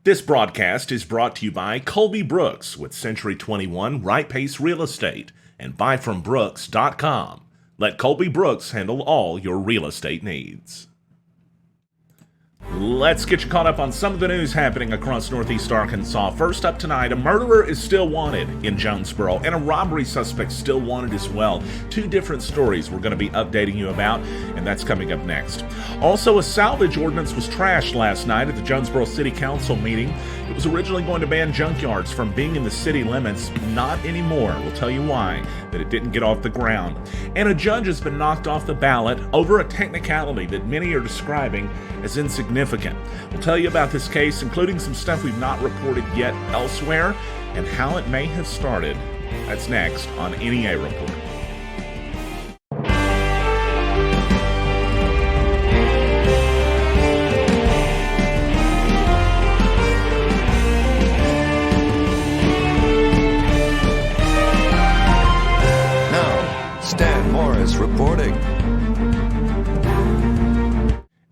This broadcast is brought to you by Colby Brooks with Century 21 Right Pace Real Estate and buyfrombrooks.com. Let Colby Brooks handle all your real estate needs. Let's get you caught up on some of the news happening across Northeast Arkansas. First up tonight, a murderer is still wanted in Jonesboro, and a robbery suspect still wanted as well. Two different stories we're going to be updating you about, and that's coming up next. Also, a salvage ordinance was trashed last night at the Jonesboro City Council meeting. It was originally going to ban junkyards from being in the city limits. Not anymore. We'll tell you why, that it didn't get off the ground. And a judge has been knocked off the ballot over a technicality that many are describing as insignificant. We'll tell you about this case, including some stuff we've not reported yet elsewhere, and how it may have started. That's next on NEA Report. Now, Stan Morris reporting.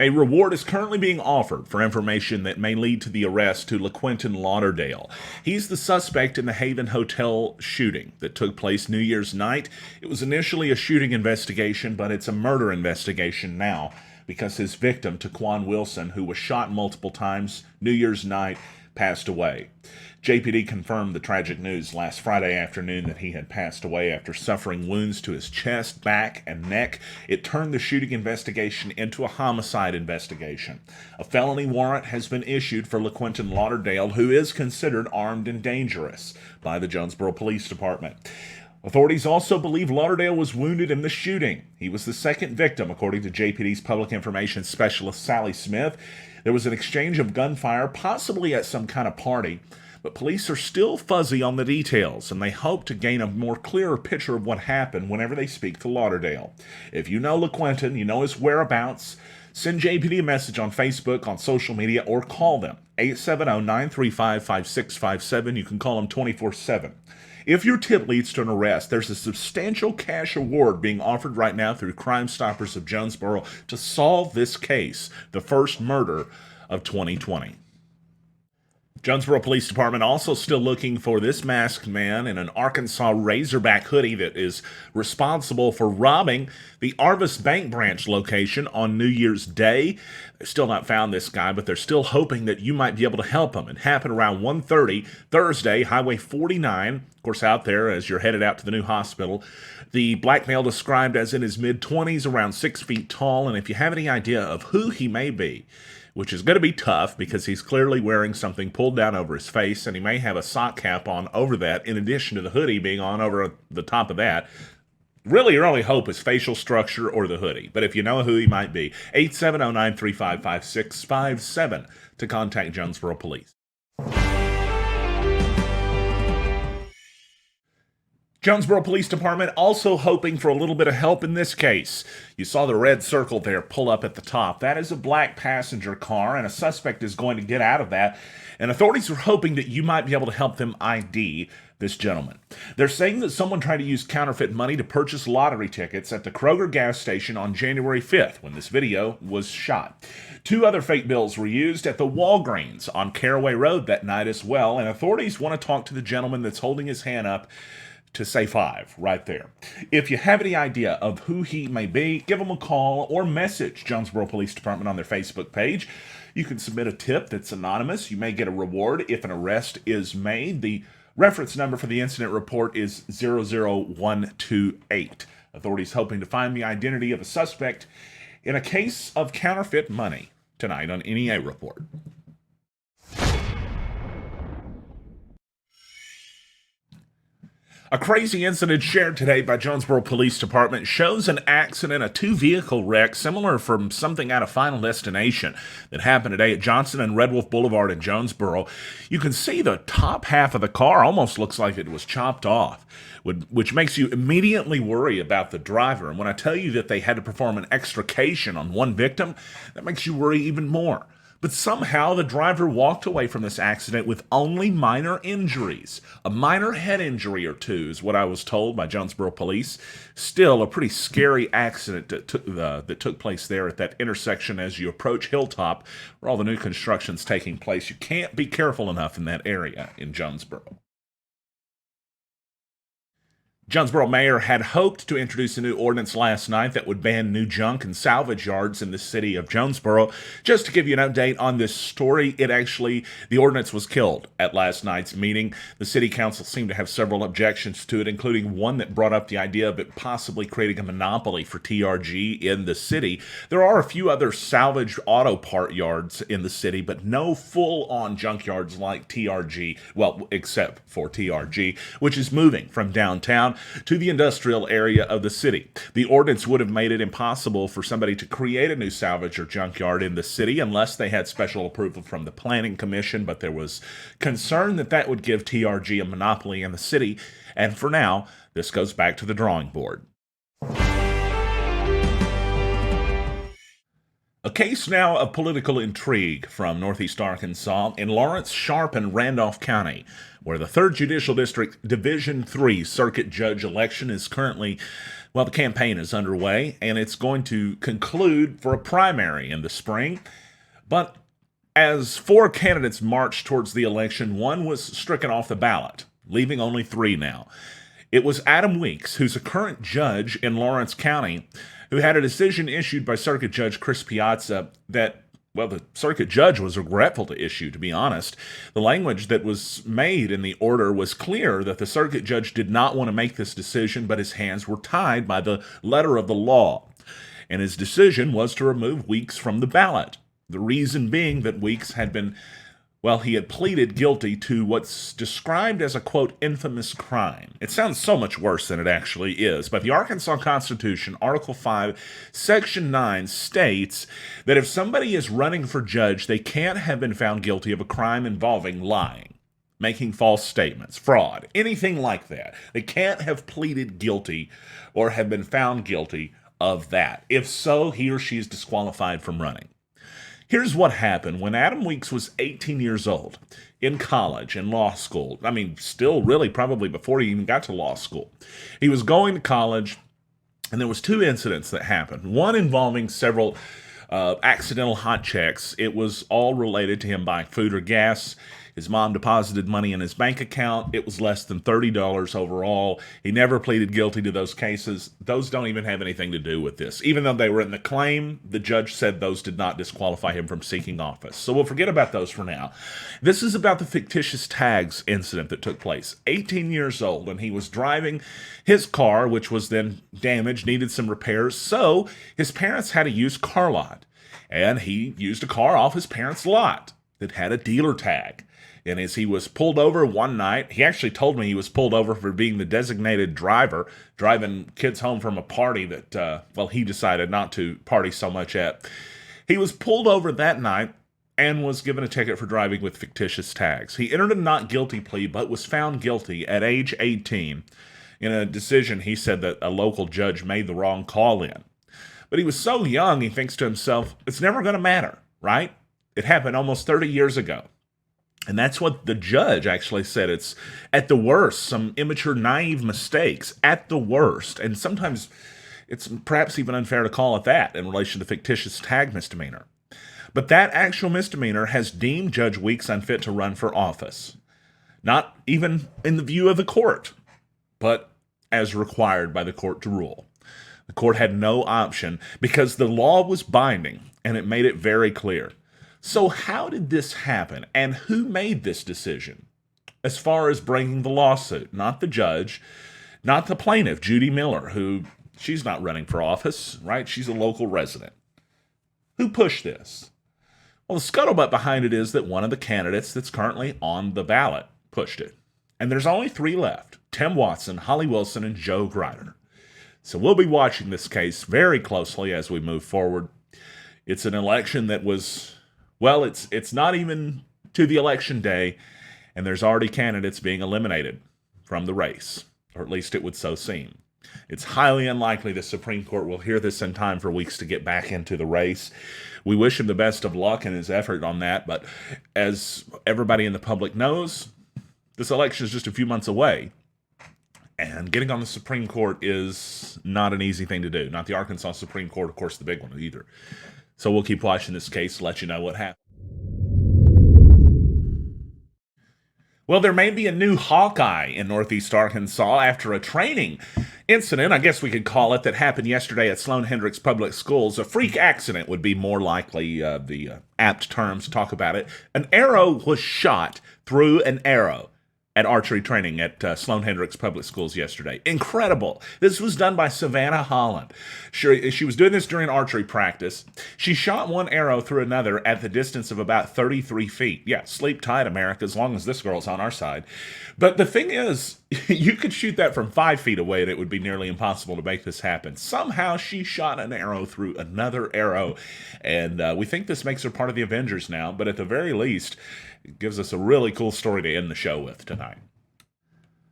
A reward is currently being offered for information that may lead to the arrest to LaQuinton Lauderdale. He's the suspect in the Haven Hotel shooting that took place New Year's night. It was initially a shooting investigation, but it's a murder investigation now because his victim, Taquan Wilson, who was shot multiple times New Year's night, passed away. JPD confirmed the tragic news last Friday afternoon that he had passed away after suffering wounds to his chest, back, and neck. It turned the shooting investigation into a homicide investigation. A felony warrant has been issued for LaQuinton Lauderdale, who is considered armed and dangerous by the Jonesboro Police Department. Authorities also believe Lauderdale was wounded in the shooting. He was the second victim, according to JPD's public information specialist Sally Smith. There was an exchange of gunfire, possibly at some kind of party, but police are still fuzzy on the details, and they hope to gain a more clearer picture of what happened whenever they speak to Lauderdale. If you know LaQuinton, you know his whereabouts, send JPD a message on Facebook, on social media, or call them, 870-935-5657. You can call them 24/7. If your tip leads to an arrest, there's a substantial cash award being offered right now through Crime Stoppers of Jonesboro to solve this case, the first murder of 2020. Jonesboro Police Department also still looking for this masked man in an Arkansas Razorback hoodie that is responsible for robbing the Arvis Bank branch location on New Year's Day. They've still not found this guy, but they're still hoping that you might be able to help him. It happened around 1:30 Thursday, Highway 49, of course out there as you're headed out to the new hospital. The black male described as in his mid-20s, around 6 feet tall, and if you have any idea of who he may be, which is going to be tough because he's clearly wearing something pulled down over his face, and he may have a sock cap on over that, in addition to the hoodie being on over the top of that. Really, your only hope is facial structure or the hoodie. But if you know who he might be, 870-935-5657 to contact Jonesboro Police. Jonesboro Police Department also hoping for a little bit of help in this case. You saw the red circle there pull up at the top. That is a black passenger car, and a suspect is going to get out of that. And authorities are hoping that you might be able to help them ID this gentleman. They're saying that someone tried to use counterfeit money to purchase lottery tickets at the Kroger gas station on January 5th when this video was shot. Two other fake bills were used at the Walgreens on Caraway Road that night as well, and authorities want to talk to the gentleman that's holding his hand up to say 5 right there. If you have any idea of who he may be, give him a call or message Jonesboro Police Department on their Facebook page. You can submit a tip that's anonymous. You may get a reward if an arrest is made. The reference number for the incident report is 00128. Authorities hoping to find the identity of a suspect in a case of counterfeit money tonight on NEA Report. A crazy incident shared today by Jonesboro Police Department shows an accident, a two-vehicle wreck similar from something out of Final Destination that happened today at Johnson and Red Wolf Boulevard in Jonesboro. You can see the top half of the car almost looks like it was chopped off, which makes you immediately worry about the driver. And when I tell you that they had to perform an extrication on one victim, that makes you worry even more. But somehow the driver walked away from this accident with only minor injuries. A minor head injury or two is what I was told by Jonesboro police. Still a pretty scary accident that took place there at that intersection as you approach Hilltop, where all the new construction's taking place. You can't be careful enough in that area in Jonesboro. Jonesboro mayor had hoped to introduce a new ordinance last night that would ban new junk and salvage yards in the city of Jonesboro. Just to give you an update on this story, the ordinance was killed at last night's meeting. The city council seemed to have several objections to it, including one that brought up the idea of it possibly creating a monopoly for TRG in the city. There are a few other salvage auto part yards in the city, but no full-on junk yards like TRG, well, except for TRG, which is moving from downtown to the industrial area of the city. The ordinance would have made it impossible for somebody to create a new salvage or junkyard in the city unless they had special approval from the Planning Commission, but there was concern that that would give TRG a monopoly in the city, and for now, this goes back to the drawing board. A case now of political intrigue from Northeast Arkansas in Lawrence, Sharp, and Randolph County, where the 3rd Judicial District Division III Circuit Judge election is currently, well, the campaign is underway, and it's going to conclude for a primary in the spring. But as 4 candidates marched towards the election, one was stricken off the ballot, leaving only 3 now. It was Adam Weeks, who's a current judge in Lawrence County, who had a decision issued by Circuit Judge Chris Piazza that, well, the circuit judge was regretful to issue, to be honest. The language that was made in the order was clear that the circuit judge did not want to make this decision, but his hands were tied by the letter of the law. And his decision was to remove Weeks from the ballot. The reason being that Weeks had been, well, he had pleaded guilty to what's described as a, quote, infamous crime. It sounds so much worse than it actually is, but the Arkansas Constitution, Article 5, Section 9, states that if somebody is running for judge, they can't have been found guilty of a crime involving lying, making false statements, fraud, anything like that. They can't have pleaded guilty or have been found guilty of that. If so, he or she is disqualified from running. Here's what happened when Adam Weeks was 18 years old, in college, in law school. I mean, still really probably before he even got to law school. He was going to college, and there was 2 incidents that happened. One involving several accidental hot checks. It was all related to him buying food or gas. His mom deposited money in his bank account. It was less than $30 overall. He never pleaded guilty to those cases. Those don't even have anything to do with this. Even though they were in the claim, the judge said those did not disqualify him from seeking office. So we'll forget about those for now. This is about the fictitious tags incident that took place. 18 years old, and he was driving his car, which was then damaged, needed some repairs. So his parents had a used car lot, and he used a car off his parents' lot that had a dealer tag. And as he was pulled over one night, he actually told me he was pulled over for being the designated driver, driving kids home from a party that, he decided not to party so much at. He was pulled over that night and was given a ticket for driving with fictitious tags. He entered a not guilty plea, but was found guilty at age 18. In a decision, he said that a local judge made the wrong call in. But he was so young, he thinks to himself, it's never going to matter, right? It happened almost 30 years ago. And that's what the judge actually said. It's, at the worst, some immature, naive mistakes, at the worst. And sometimes it's perhaps even unfair to call it that in relation to the fictitious tag misdemeanor. But that actual misdemeanor has deemed Judge Weeks unfit to run for office. Not even in the view of the court, but as required by the court to rule. The court had no option because the law was binding, and it made it very clear. So how did this happen, and who made this decision? As far as bringing the lawsuit, not the judge, not the plaintiff, Judy Miller, who, she's not running for office, right? She's a local resident. Who pushed this? Well, the scuttlebutt behind it is that one of the candidates that's currently on the ballot pushed it. And there's only 3 left: Tim Watson, Holly Wilson, and Joe Grider. So we'll be watching this case very closely as we move forward. It's an election that was... well, it's not even to the election day, and there's already candidates being eliminated from the race, or at least it would so seem. It's highly unlikely the Supreme Court will hear this in time for Weeks to get back into the race. We wish him the best of luck in his effort on that, but as everybody in the public knows, this election is just a few months away. And getting on the Supreme Court is not an easy thing to do. Not the Arkansas Supreme Court, of course, the big one either. So we'll keep watching this case, let you know what happens. Well, there may be a new Hawkeye in Northeast Arkansas after a training incident, I guess we could call it, that happened yesterday at Sloan Hendricks Public Schools. A freak accident would be more likely the apt terms to talk about it. An arrow was shot through an arrow at archery training at Sloan Hendricks Public Schools yesterday. Incredible. This was done by Savannah Holland. She was doing this during archery practice. She shot one arrow through another at the distance of about 33 feet. Yeah, sleep tight, America, as long as this girl's on our side. But the thing is, you could shoot that from 5 feet away and it would be nearly impossible to make this happen. Somehow she shot an arrow through another arrow. And we think this makes her part of the Avengers now, but at the very least, it gives us a really cool story to end the show with tonight.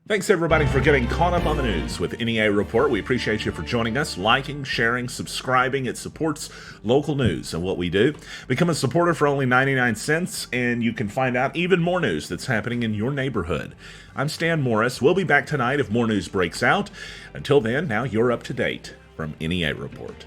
Thanks, everybody, for getting caught up on the news with NEA Report. We appreciate you for joining us, liking, sharing, subscribing. It supports local news and what we do. Become a supporter for only 99 cents, and you can find out even more news that's happening in your neighborhood. I'm Stan Morris. We'll be back tonight if more news breaks out. Until then, now you're up to date from NEA Report.